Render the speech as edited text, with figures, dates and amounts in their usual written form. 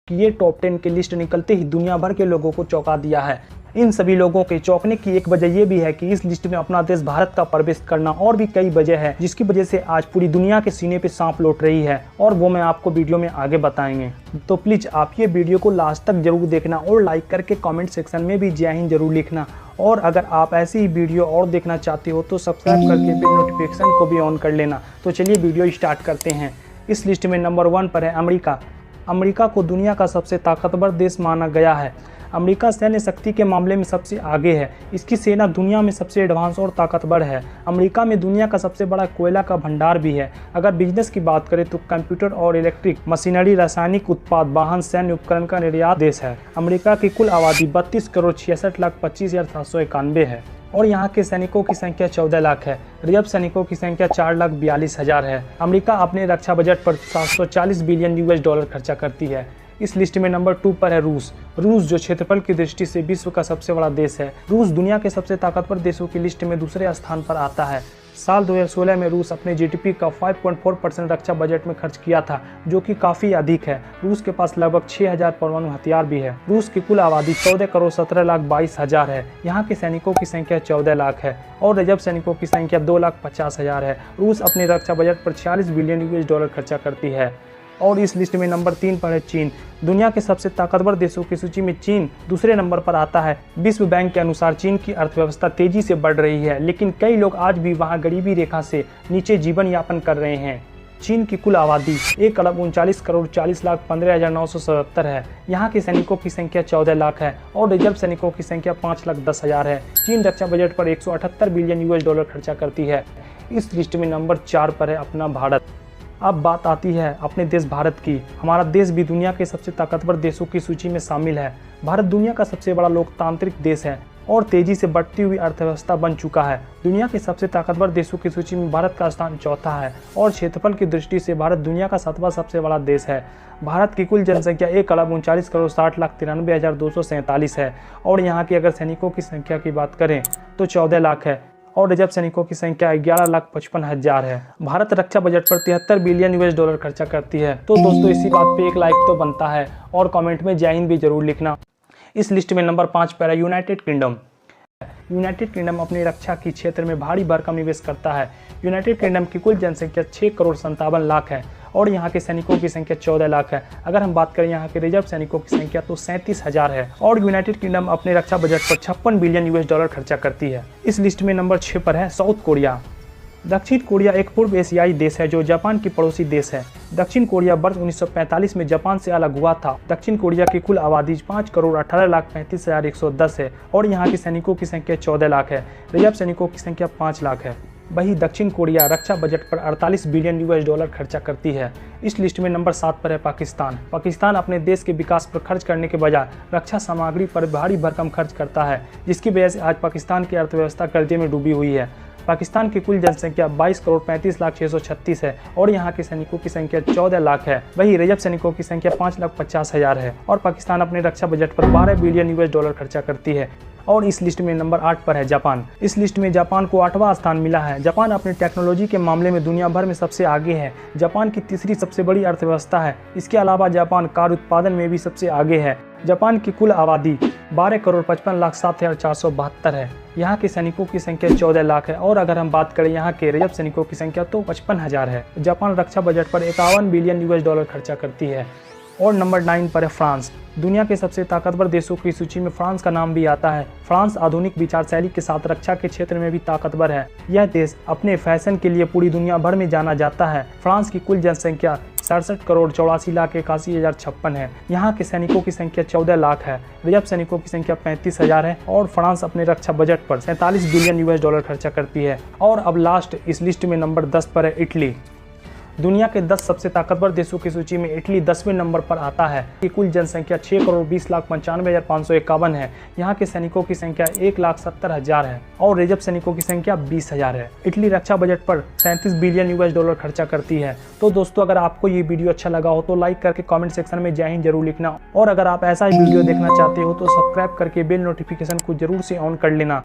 कि ये टॉप 10 की लिस्ट निकलते ही दुनिया भर के लोगों को चौंका दिया है। इन सभी लोगों के चौंकने की एक वजह यह भी है कि इस लिस्ट में अपना देश भारत का प्रवेश करना, और भी कई वजह है जिसकी वजह से आज पूरी दुनिया के सीने पे सांप लौट रही है, और वो मैं आपको वीडियो में आगे बताएंगे। तो प्लीज आप ये वीडियो को लास्ट तक जरूर देखना और लाइक करके कमेंट सेक्शन में भी जय हिंद जरूर लिखना। और अगर आप ऐसी ही वीडियो और देखना चाहते हो तो सब्सक्राइब करके बेल नोटिफिकेशन को भी ऑन कर लेना। तो चलिए वीडियो स्टार्ट करते हैं। इस लिस्ट में नंबर 1 पर है अमेरिका। अमेरिका को दुनिया का सबसे ताकतवर देश माना गया है। अमेरिका सैन्य शक्ति के मामले में सबसे आगे है। इसकी सेना दुनिया में सबसे एडवांस और ताकतवर है। अमेरिका में दुनिया का सबसे बड़ा कोयला का भंडार भी है। अगर बिजनेस की बात करें तो कंप्यूटर और इलेक्ट्रिक मशीनरी, रासायनिक उत्पाद, वाहन, सैन्य उपकरण का निर्यात देश है। अमेरिका की कुल आबादी 32,66,25,791 है और यहाँ के सैनिकों की संख्या 14 लाख है। रिजर्व सैनिकों की संख्या 4,42,000 है। अमेरिका अपने रक्षा बजट पर $740 बिलियन खर्चा करती है। इस लिस्ट में नंबर 2 पर है रूस। रूस जो क्षेत्रफल की दृष्टि से विश्व का सबसे बड़ा देश है। रूस दुनिया के सबसे ताकतवर देशों की लिस्ट में दूसरे स्थान पर आता है। साल 2016 में रूस अपने जीडीपी का 5.4% रक्षा बजट में खर्च किया था, जो कि काफी अधिक है। रूस के पास लगभग 6,000 परमाणु हथियार भी है। रूस की कुल आबादी 14,17,22,000 है। यहाँ के सैनिकों की संख्या 14 लाख है और रिजर्व सैनिकों की संख्या 2,50,000 है। रूस अपने रक्षा बजट पर $46 बिलियन खर्चा करती है। और इस लिस्ट में नंबर 3 पर है चीन। दुनिया के सबसे ताकतवर देशों की सूची में चीन दूसरे नंबर पर आता है। विश्व बैंक के अनुसार चीन की अर्थव्यवस्था तेजी से बढ़ रही है, लेकिन कई लोग आज भी वहां गरीबी रेखा से नीचे जीवन यापन कर रहे हैं। चीन की कुल आबादी 1,39,40,15,977 है। यहाँ के सैनिकों की संख्या 14 लाख है और रिजर्व सैनिकों की संख्या 5,10,000 है। चीन रक्षा बजट पर $178 बिलियन खर्चा करती है। इस लिस्ट में नंबर 4 पर है अपना भारत। अब बात आती है अपने देश भारत की। हमारा देश भी दुनिया के सबसे ताकतवर देशों की सूची में शामिल है। भारत दुनिया का सबसे बड़ा लोकतांत्रिक देश है और तेजी से बढ़ती हुई अर्थव्यवस्था बन चुका है। दुनिया के सबसे ताकतवर देशों की सूची में भारत का स्थान 4था है और क्षेत्रफल की दृष्टि से भारत दुनिया का 7वां सबसे बड़ा देश है। भारत की कुल जनसंख्या 1,39,60,93,247 है और यहाँ की अगर सैनिकों की संख्या की बात करें तो 14 लाख है और रिजर्व सैनिकों की संख्या 11,55,000 है। भारत रक्षा बजट पर $73 बिलियन खर्चा करती है। तो दोस्तों इसी बात पे एक लाइक तो बनता है और कमेंट में जय हिंद भी जरूर लिखना। इस लिस्ट में नंबर 5 पर है यूनाइटेड किंगडम। यूनाइटेड किंगडम अपनी रक्षा की क्षेत्र में भारी भरकम निवेश करता है। यूनाइटेड किंगडम की कुल जनसंख्या 6,57,00,000 है और यहाँ के सैनिकों की संख्या 14 लाख है। अगर हम बात करें यहाँ के रिजर्व सैनिकों की संख्या तो 37,000 है और यूनाइटेड किंगडम अपने रक्षा बजट पर $56 बिलियन खर्चा करती है। इस लिस्ट में नंबर 6 पर है साउथ कोरिया। दक्षिण कोरिया एक पूर्व एशियाई देश है जो जापान की पड़ोसी देश है। दक्षिण कोरिया वर्ष 1945 में जापान से अलग हुआ था। दक्षिण कोरिया की कुल आबादी 5,18,35,110 है और यहाँ के सैनिकों की संख्या 14 लाख है। रिजर्व सैनिकों की संख्या 5 लाख है। वही दक्षिण कोरिया रक्षा बजट पर $48 बिलियन खर्चा करती है। इस लिस्ट में नंबर 7 पर है पाकिस्तान। पाकिस्तान अपने देश के विकास पर खर्च करने के बजाय रक्षा सामग्री पर भारी भरकम खर्च करता है, जिसकी वजह से आज पाकिस्तान की अर्थव्यवस्था कर्जे में डूबी हुई है। पाकिस्तान की कुल जनसंख्या 22,35,636 है और यहाँ के सैनिकों की संख्या 14 लाख है। वही रिजर्व सैनिकों की संख्या 5,50,000 है और पाकिस्तान अपने रक्षा बजट पर $12 बिलियन खर्चा करती है। और इस लिस्ट में नंबर 8 पर है जापान। इस लिस्ट में जापान को 8वां स्थान मिला है। जापान अपनी टेक्नोलॉजी के मामले में दुनिया भर में सबसे आगे है। जापान की तीसरी सबसे बड़ी अर्थव्यवस्था है। इसके अलावा जापान कार उत्पादन में भी सबसे आगे है। जापान की कुल आबादी 12,55,07,472 है। यहाँ के सैनिकों की संख्या 14 लाख है और अगर हम बात करें यहाँ के रिजर्व सैनिकों की संख्या तो 55,000 है। जापान रक्षा बजट पर $51 बिलियन खर्चा करती है। और नंबर 9 पर है फ्रांस। दुनिया के सबसे ताकतवर देशों की सूची में फ्रांस का नाम भी आता है। फ्रांस आधुनिक विचार शैली के साथ रक्षा के क्षेत्र में भी ताकतवर है। यह देश अपने फैशन के लिए पूरी दुनिया भर में जाना जाता है। फ्रांस की कुल जनसंख्या 67,84,81,056 है। यहाँ के सैनिकों की संख्या 14 लाख है। रिजर्व सैनिकों की संख्या 35,000 है और फ्रांस अपने रक्षा बजट पर $47 बिलियन खर्चा करती है। और अब लास्ट इस लिस्ट में नंबर 10 पर है इटली। दुनिया के 10 सबसे ताकतवर देशों की सूची में इटली 10वें नंबर पर आता है। की कुल जनसंख्या 6,20,95,551 है। यहाँ के सैनिकों की संख्या 1,70,000 है और रिजर्व सैनिकों की संख्या 20,000 है। इटली रक्षा बजट पर $37 बिलियन खर्चा करती है। तो दोस्तों अगर आपको ये वीडियो अच्छा लगा हो तो लाइक करके कमेंट सेक्शन में जय हिंद जरूर लिखना और अगर आप ऐसा ही वीडियो देखना चाहते हो तो सब्सक्राइब करके बेल नोटिफिकेशन को जरूर से ऑन कर लेना।